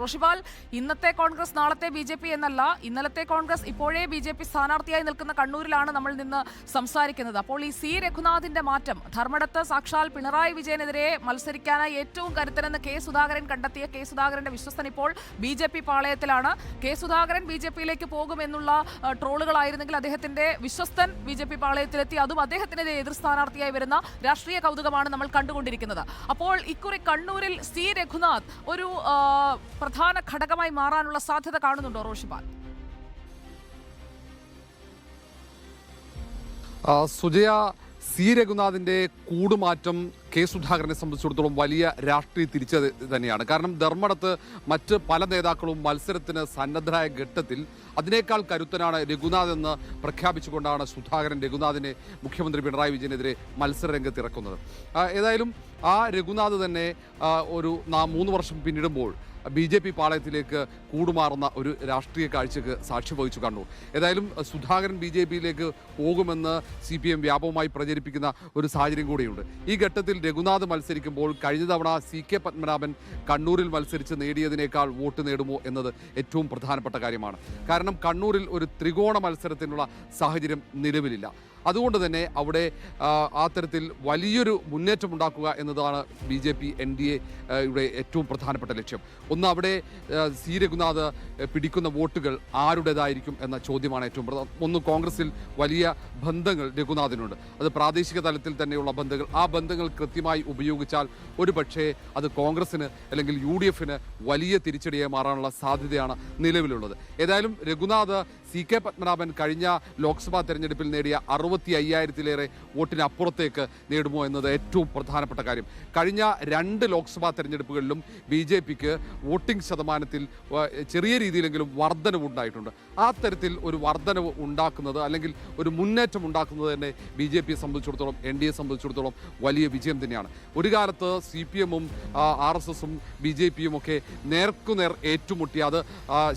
റോഷിപാൽ, ഇന്നത്തെ കോൺഗ്രസ് നാളത്തെ ബി.ജെ.പി എന്നല്ല, ഇന്നലത്തെ കോൺഗ്രസ് ഇപ്പോഴേ ബി.ജെ.പി സ്ഥാനാർത്ഥിയായി നിൽക്കുന്ന കണ്ണൂരിലാണ് നമ്മൾ നിന്ന് സംസാരിക്കുന്നത്. അപ്പോൾ ഈ സി രഘുനാഥിന്റെ മാറ്റം, ധർമ്മടത്ത് സാക്ഷാൽ പിണറായി വിജയനെതിരെ മത്സരിക്കാനായി ഏറ്റവും കരുത്തനെന്ന് കെ സുധാകരൻ കണ്ടെത്തിയ കെ സുധാകരന്റെ വിശ്വസ്തൻ ഇപ്പോൾ ബി.ജെ.പി പാളയത്തിലാണ്. കെ സുധാകരൻ ബി.ജെ.പിയിലേക്ക് പോകുമെന്നുള്ള ട്രോളുകളായിരുന്നെങ്കിൽ അദ്ദേഹത്തിന്റെ വിശ്വസ്തൻ ബി.ജെ.പി പാളയത്തിലെത്തി, അതും അദ്ദേഹത്തിനെതിരെ എതിർ സ്ഥാനാർത്ഥിയായി വരുന്ന രാഷ്ട്രീയ കൗതുകമാണ് നമ്മൾ കണ്ടുകൊണ്ടിരിക്കുന്നത്. അപ്പോൾ ഇക്കുറി കണ്ണൂരിൽ സി രഘുനാഥ് ഒരു പ്രധാന ഘടകമായി മാറാനുള്ള സാധ്യത കാണുന്നുണ്ടോ റോഷിപാൽ? സുജയ, സി രഘുനാഥിന്റെ കൂടുമാറ്റം കെ സുധാകരനെ സംബന്ധിച്ചിടത്തോളം വലിയ രാഷ്ട്രീയ തിരിച്ചടി തന്നെയാണ്. കാരണം ധർമ്മടത്ത് മറ്റ് പല നേതാക്കളും മത്സരത്തിന് സന്നദ്ധരായ ഘട്ടത്തിൽ അതിനേക്കാൾ കരുത്തനാണ് രഘുനാഥ് എന്ന് പ്രഖ്യാപിച്ചുകൊണ്ടാണ് സുധാകരൻ രഘുനാഥിനെ മുഖ്യമന്ത്രി പിണറായി വിജയനെതിരെ മത്സര രംഗത്തിറക്കുന്നത്. ഏതായാലും ആ രഘുനാഥ് തന്നെ ഒരു 3 വർഷം പിന്നിടുമ്പോൾ ബി.ജെ.പി പാളയത്തിലേക്ക് കൂടുമാറുന്ന ഒരു രാഷ്ട്രീയ കാഴ്ചക്ക് സാക്ഷ്യം വഹിച്ചു കണ്ണൂർ. ഏതായാലും സുധാകരൻ ബി.ജെ.പിയിലേക്ക് പോകുമെന്ന് CPM വ്യാപകമായി പ്രചരിപ്പിക്കുന്ന ഒരു സാഹചര്യം കൂടിയുണ്ട്. ഈ ഘട്ടത്തിൽ രഘുനാഥ് മത്സരിക്കുമ്പോൾ കഴിഞ്ഞ തവണ CK പത്മനാഭൻ കണ്ണൂരിൽ മത്സരിച്ച് നേടിയതിനേക്കാൾ വോട്ട് നേടുമോ എന്നത് ഏറ്റവും പ്രധാനപ്പെട്ട കാര്യമാണ്. കാരണം കണ്ണൂരിൽ ഒരു ത്രികോണ മത്സരത്തിനുള്ള സാഹചര്യം നിലവിലില്ല. അതുകൊണ്ട് തന്നെ അവിടെ ആ തരത്തിൽ വലിയൊരു മുന്നേറ്റം ഉണ്ടാക്കുക എന്നതാണ് BJP NDA യുടെ ഏറ്റവും പ്രധാനപ്പെട്ട ലക്ഷ്യം. ഒന്ന്, അവിടെ സി രഘുനാഥ് പിടിക്കുന്ന വോട്ടുകൾ ആരുടേതായിരിക്കും എന്ന ചോദ്യമാണ് ഏറ്റവും പ്രധാനം. ഒന്ന്, കോൺഗ്രസിൽ വലിയ ബന്ധങ്ങൾ രഘുനാഥിനുണ്ട്. അത് പ്രാദേശിക തലത്തിൽ തന്നെയുള്ള ബന്ധങ്ങൾ. ആ ബന്ധങ്ങൾ കൃത്യമായി ഉപയോഗിച്ചാൽ ഒരു പക്ഷേ അത് കോൺഗ്രസിന് അല്ലെങ്കിൽ UDF-ന് വലിയ തിരിച്ചടിയായി മാറാനുള്ള സാധ്യതയാണ് നിലവിലുള്ളത്. ഏതായാലും രഘുനാഥ് CK പത്മനാഭൻ കഴിഞ്ഞ ലോക്സഭാ തെരഞ്ഞെടുപ്പിൽ നേടിയ 65,000-ലേറെ വോട്ടിനപ്പുറത്തേക്ക് നേടുമോ എന്നത് ഏറ്റവും പ്രധാനപ്പെട്ട കാര്യം. കഴിഞ്ഞ 2 ലോക്സഭാ തെരഞ്ഞെടുപ്പുകളിലും BJPക്ക് വോട്ടിംഗ് ശതമാനത്തിൽ ചെറിയ രീതിയിലെങ്കിലും വർധനവ് ഉണ്ടായിട്ടുണ്ട്. ആ തരത്തിൽ ഒരു വർധനവ് ഉണ്ടാക്കുന്നത് അല്ലെങ്കിൽ ഒരു മുന്നേറ്റം ഉണ്ടാക്കുന്നത് തന്നെ BJPയെ സംബന്ധിച്ചിടത്തോളം, NDA സംബന്ധിച്ചിടത്തോളം വലിയ വിജയം തന്നെയാണ്. ഒരു കാലത്ത് CPM-ഉം RSS-ഉം BJPയും ഒക്കെ നേർക്കുനേർ ഏറ്റുമുട്ടി, അത്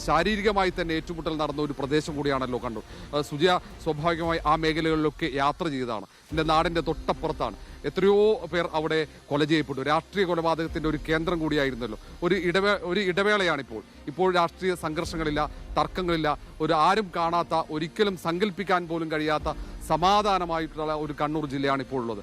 ശാരീരികമായി തന്നെ ഏറ്റുമുട്ടൽ നടന്ന ഒരു പ്രദേശം കൂടിയാണല്ലോ കണ്ണൂർ. സുജയ സ്വാഭാവികമായി ആ മേഖലകളിലൊക്കെ യാത്ര ചെയ്തതാണ്. എൻ്റെ നാടിൻ്റെ തൊട്ടപ്പുറത്താണ്. എത്രയോ പേർ അവിടെ കൊല ചെയ്യപ്പെട്ടു. രാഷ്ട്രീയ കൊലപാതകത്തിൻ്റെ ഒരു കേന്ദ്രം കൂടിയായിരുന്നല്ലോ. ഒരു ഇടവേളയാണിപ്പോൾ. ഇപ്പോൾ രാഷ്ട്രീയ സംഘർഷങ്ങളില്ല, തർക്കങ്ങളില്ല. ആരും കാണാത്ത, ഒരിക്കലും സങ്കല്പിക്കാൻ പോലും കഴിയാത്ത സമാധാനമായിട്ടുള്ള ഒരു കണ്ണൂർ ജില്ലയാണ് ഇപ്പോൾ ഉള്ളത്.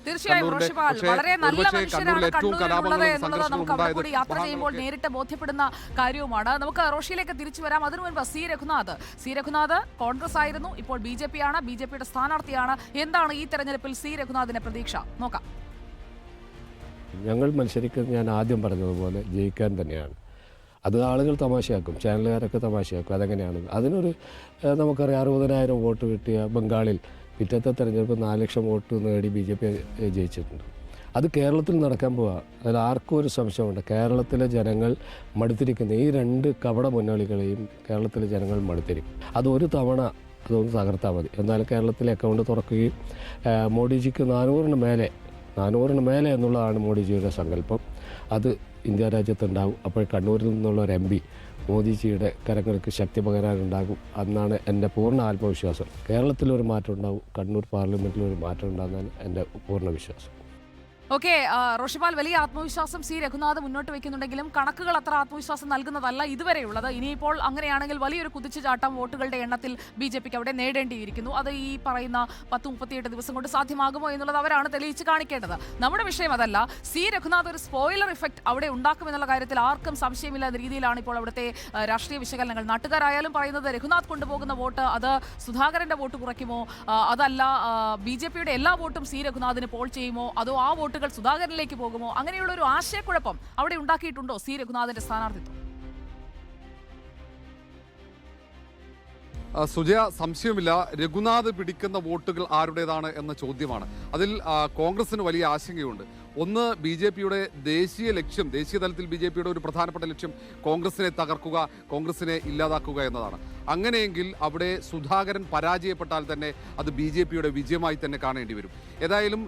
യാത്ര ചെയ്യുമ്പോൾ നേരിട്ട് ബോധ്യപ്പെടുന്ന കാര്യവുമാണ്. നമുക്ക് റോഷിയിലേക്ക് തിരിച്ചു വരാം. അതിനു മുൻപ് സി രഘുനാഥ് കോൺഗ്രസ് ആയിരുന്നു, ഇപ്പോൾ BJP ആണ്, BJPയുടെ സ്ഥാനാർത്ഥിയാണ്. എന്താണ് ഈ തെരഞ്ഞെടുപ്പിൽ സി രഘുനാഥിന്റെ പ്രതീക്ഷ? നോക്കാം. ഞങ്ങൾ മത്സരിക്കുന്നത് ഞാൻ ആദ്യം പറഞ്ഞതുപോലെ ജയിക്കാൻ തന്നെയാണ്. അത് ആളുകൾ തമാശയാക്കും, ചാനലുകാരൊക്കെ തമാശയാക്കും. അതെങ്ങനെയാണ്? അതിനൊരു നമുക്കറിയാം, 60,000 വോട്ട് കിട്ടിയ ബംഗാളിൽ പിറ്റത്തെ തെരഞ്ഞെടുപ്പ് 4 ലക്ഷം വോട്ട് നേടി BJP ജയിച്ചിട്ടുണ്ട്. അത് കേരളത്തിൽ നടക്കാൻ പോവുക. അതിൽ ആർക്കും ഒരു സംശയമുണ്ട്. കേരളത്തിലെ ജനങ്ങൾ മടുത്തിരിക്കുന്ന ഈ 2 കപട മുന്നണികളെയും കേരളത്തിലെ ജനങ്ങൾ മടുത്തിരിക്കും. അതൊരു തവണ അതൊന്ന് തകർത്താൽ മതി. എന്നാലും കേരളത്തിലെ അക്കൗണ്ട് തുറക്കുകയും മോഡിജിക്ക് 400 മേലെ എന്നുള്ളതാണ് മോഡിജിയുടെ സങ്കല്പം. അത് ഇന്ത്യ രാജ്യത്തുണ്ടാകും. അപ്പോൾ കണ്ണൂരിൽ നിന്നുള്ള ഒരു MP മോദിജിയുടെ കരങ്ങൾക്ക് ശക്തി പകരാനുണ്ടാകും എന്നാണ് എൻ്റെ പൂർണ്ണ ആത്മവിശ്വാസം. കേരളത്തിലൊരു മാറ്റം ഉണ്ടാകും, കണ്ണൂർ പാർലമെൻറ്റിലൊരു മാറ്റം ഉണ്ടാകുന്നതാണ് എൻ്റെ പൂർണ്ണ വിശ്വാസം. ഓക്കെ റോഷിപാൽ, വലിയ ആത്മവിശ്വാസം സി രഘുനാഥ് മുന്നോട്ട് വയ്ക്കുന്നുണ്ടെങ്കിലും കണക്കുകൾ അത്ര ആത്മവിശ്വാസം നൽകുന്നതല്ല ഇതുവരെയുള്ളത്. ഇനിയിപ്പോൾ അങ്ങനെയാണെങ്കിൽ വലിയൊരു കുതിച്ചുചാട്ടം വോട്ടുകളുടെ എണ്ണത്തിൽ BJPക്ക് അവിടെ നേടേണ്ടിയിരിക്കുന്നു. അത് ഈ പറയുന്ന 10-38 ദിവസം കൊണ്ട് സാധ്യമാകുമോ എന്നുള്ളത് അവരാണ് തെളിയിച്ച് കാണിക്കേണ്ടത്. നമ്മുടെ വിഷയം അതല്ല. സി രഘുനാഥ് ഒരു സ്പോയിലർ ഇഫക്റ്റ് അവിടെ ഉണ്ടാക്കുമെന്നുള്ള കാര്യത്തിൽ ആർക്കും സംശയമില്ലാത്ത രീതിയിലാണ് ഇപ്പോൾ അവിടുത്തെ രാഷ്ട്രീയ വിശകലനങ്ങൾ. നാട്ടുകാരായാലും പറയുന്നത് രഘുനാഥ് കൊണ്ടുപോകുന്ന വോട്ട് അത് സുധാകരന്റെ വോട്ട് കുറയ്ക്കുമോ, അതല്ല BJPയുടെ എല്ലാ വോട്ടും സി രഘുനാഥിന് പോൾ ചെയ്യുമോ, അതോ ആ വോട്ട് സുധാകരനിലേക്ക് പോകുമോ? അങ്ങനെയുള്ള ഒരു ആശയക്കുഴപ്പം അവിടെ ഉണ്ടാക്കിയിട്ടുണ്ടോ സി രഘുനാഥിന്റെ സ്ഥാനാർത്ഥിത്വം? സുജയ, സംശയമില്ല, രഘുനാഥ് പിടിക്കുന്ന വോട്ടുകൾ ആരുടേതാണ് എന്ന ചോദ്യമാണ്. അതിൽ കോൺഗ്രസിന് വലിയ ആശങ്കയുണ്ട്. ഒന്ന്, BJPയുടെ ദേശീയ ലക്ഷ്യം, ദേശീയ തലത്തിൽ BJPയുടെ ഒരു പ്രധാനപ്പെട്ട ലക്ഷ്യം കോൺഗ്രസിനെ തകർക്കുക, കോൺഗ്രസിനെ ഇല്ലാതാക്കുക എന്നതാണ്. അങ്ങനെയെങ്കിൽ അവിടെ സുധാകരൻ പരാജയപ്പെട്ടാൽ തന്നെ അത് BJPയുടെ വിജയമായി തന്നെ കാണേണ്ടി വരും. ഏതായാലും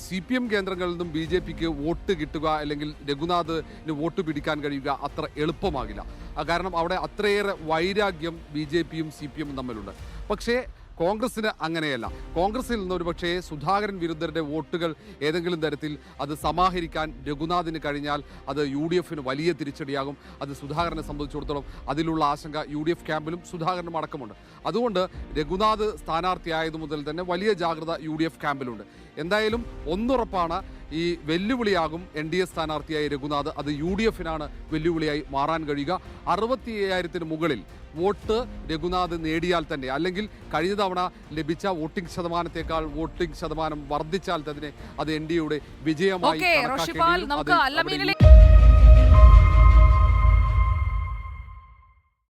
CPM കേന്ദ്രങ്ങളിൽ നിന്നും BJPക്ക് വോട്ട് കിട്ടുക അല്ലെങ്കിൽ രഘുനാഥിന് വോട്ട് പിടിക്കാൻ കഴിയുക അത്ര എളുപ്പമാകില്ല. കാരണം അവിടെ അത്രയേറെ വൈരാഗ്യം BJPയും CPM-ഉം തമ്മിലുണ്ട്. പക്ഷേ കോൺഗ്രസിന് അങ്ങനെയല്ല. കോൺഗ്രസിൽ നിന്ന് ഒരുപക്ഷേ സുധാകരൻ വിരുദ്ധരുടെ വോട്ടുകൾ ഏതെങ്കിലും തരത്തിൽ അത് സമാഹരിക്കാൻ രഘുനാഥിന് കഴിഞ്ഞാൽ അത് UDF വലിയ തിരിച്ചടിയാകും. അത് സുധാകരനെ സംബന്ധിച്ചിടത്തോളം അതിലുള്ള ആശങ്ക UDF ക്യാമ്പിലും സുധാകരനും അടക്കമുണ്ട്. അതുകൊണ്ട് രഘുനാഥ് സ്ഥാനാർത്ഥിയായതു മുതൽ തന്നെ വലിയ ജാഗ്രത UDF ക്യാമ്പിലുണ്ട്. എന്തായാലും ഒന്നുറപ്പാണ്, ഈ വെല്ലുവിളിയാകും NDA സ്ഥാനാർത്ഥിയായ രഘുനാഥ്. അത് UDF-നാണ് വെല്ലുവിളിയായി മാറാൻ കഴിയുക. 65,000-ന് മുകളിൽ വോട്ട് രഘുനാഥ് നേടിയാൽ തന്നെ, അല്ലെങ്കിൽ കഴിഞ്ഞ തവണ ലഭിച്ച വോട്ടിംഗ് ശതമാനത്തെക്കാൾ വോട്ടിംഗ് ശതമാനം വർദ്ധിച്ചാൽ തന്നെ അത് NDA-യുടെ വിജയമായി ഓക്കെ, കണക്കാക്കേണ്ടി റോഷിപാൽ വരും. നമുക്ക് അത് അല്ലമീനിലേക്ക്